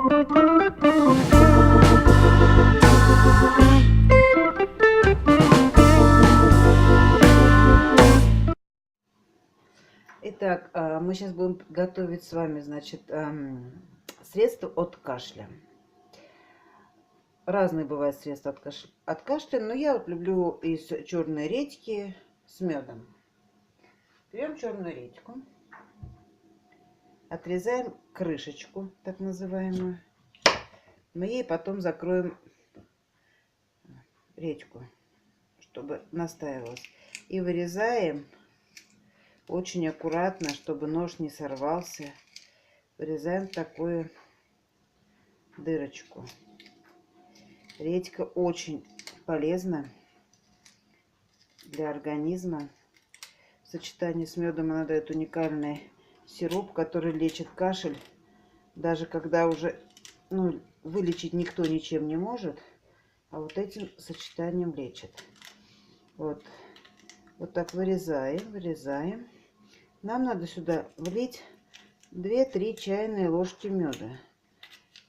Итак, мы сейчас будем готовить с вами, значит, средства от кашля. Разные бывают средства от кашля, но я вот люблю из черной редьки с медом. Берем черную редьку, отрезаем крышечку, так называемую. Мы ей потом закроем редьку, чтобы настаивалась. И вырезаем очень аккуратно, чтобы нож не сорвался. Вырезаем такую дырочку. Редька очень полезна для организма. В сочетании с медом она дает уникальный сироп, который лечит кашель. Даже когда уже вылечить никто ничем не может, а вот этим сочетанием лечит. Вот так вырезаем. Нам надо сюда влить 2-3 чайные ложки меда.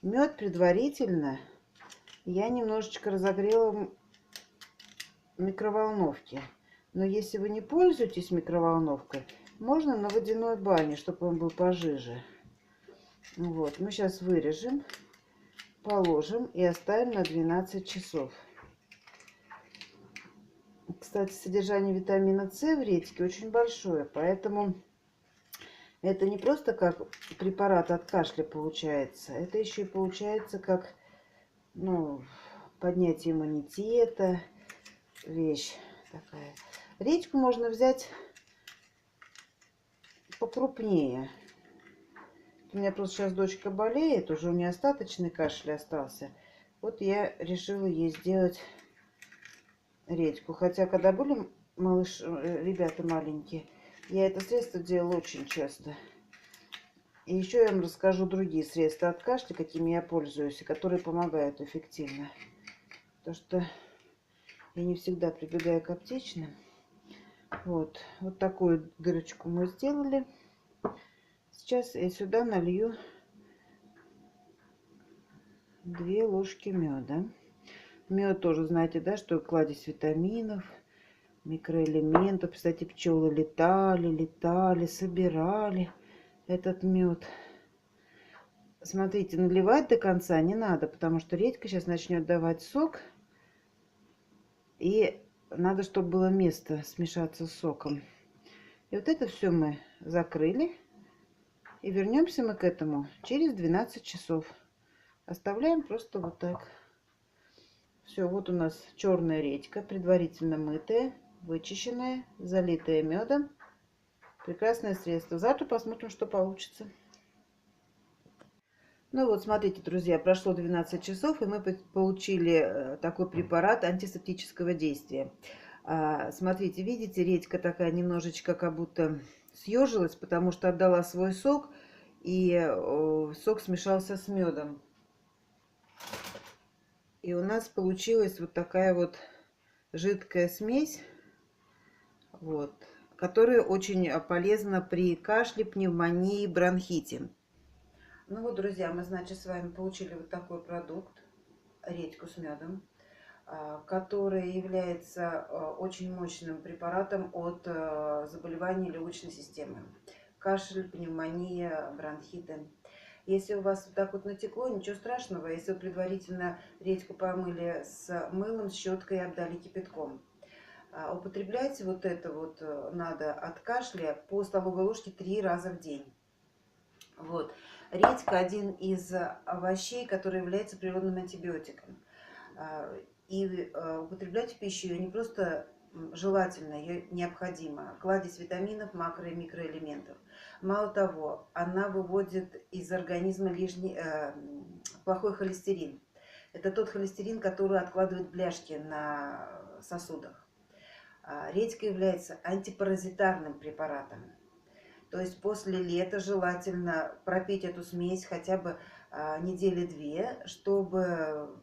Мед предварительно я немножечко разогрела в микроволновке. Но если вы не пользуетесь микроволновкой, можно на водяной бане, чтобы он был пожиже. Вот, мы сейчас вырежем, положим и оставим на 12 часов. Кстати, содержание витамина С в редьке очень большое, поэтому это не просто как препарат от кашля получается, это еще и получается как поднятие иммунитета, вещь такая. Редьку можно взять покрупнее. У меня просто сейчас дочка болеет, уже у нее остаточный кашель остался. Вот я решила ей сделать редьку. Хотя, когда были ребята маленькие, я это средство делала очень часто. И еще я вам расскажу другие средства от кашля, какими я пользуюсь, и которые помогают эффективно. Потому что я не всегда прибегаю к аптечным. Вот такую дырочку мы сделали. Сейчас я сюда налью 2 ложки меда. Мед тоже, знаете, да, что кладезь витаминов, микроэлементов. Кстати, пчелы летали, собирали этот мед. Смотрите, наливать до конца не надо, потому что редька сейчас начнет давать сок. И надо, чтобы было место смешаться с соком. И вот это все мы закрыли. И вернемся мы к этому через 12 часов. Оставляем просто вот так. Все, вот у нас черная редька, предварительно мытая, вычищенная, залитая медом. Прекрасное средство. Завтра посмотрим, что получится. Ну вот, смотрите, друзья, прошло 12 часов, и мы получили такой препарат антисептического действия. Смотрите, видите, редька такая немножечко как будто съежилась, потому что отдала свой сок, и сок смешался с медом. И у нас получилась вот такая вот жидкая смесь, которая очень полезна при кашле, пневмонии, бронхите. Ну вот, друзья, мы, значит, с вами получили вот такой продукт, редьку с медом, который является очень мощным препаратом от заболеваний легочной системы. Кашель, пневмония, бронхиты. Если у вас вот так вот натекло, ничего страшного, если вы предварительно редьку помыли с мылом, с щеткой и обдали кипятком. Употребляйте вот это вот надо от кашля по столовой ложке 3 раза в день. Вот. Редька один из овощей, который является природным антибиотиком. И употреблять в пищу ее не просто желательно, ее необходимо. Кладезь витаминов, макро- и микроэлементов. Мало того, она выводит из организма плохой холестерин. Это тот холестерин, который откладывает бляшки на сосудах. Редька является антипаразитарным препаратом. То есть после лета желательно пропить эту смесь хотя бы недели 2, чтобы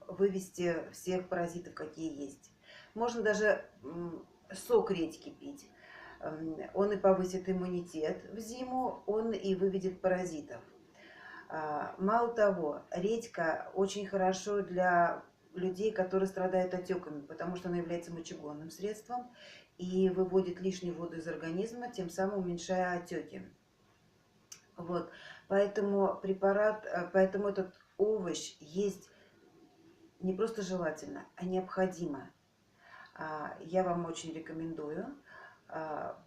вывести всех паразитов, какие есть. Можно даже сок редьки пить. Он и повысит иммунитет в зиму, он и выведет паразитов. Мало того, редька очень хорошо для людей, которые страдают отеками, потому что она является мочегонным средством и выводит лишнюю воду из организма, тем самым уменьшая отеки. Вот, поэтому поэтому этот овощ есть не просто желательно, а необходимо. Я вам очень рекомендую.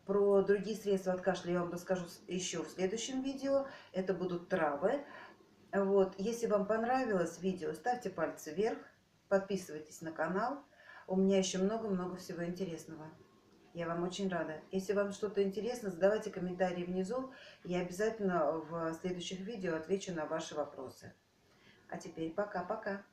Про другие средства от кашля я вам расскажу еще в следующем видео. Это будут травы. Вот, если вам понравилось видео, ставьте пальцы вверх, подписывайтесь на канал. У меня еще много-много всего интересного. Я вам очень рада. Если вам что-то интересно, задавайте комментарии внизу. Я обязательно в следующих видео отвечу на ваши вопросы. А теперь пока-пока.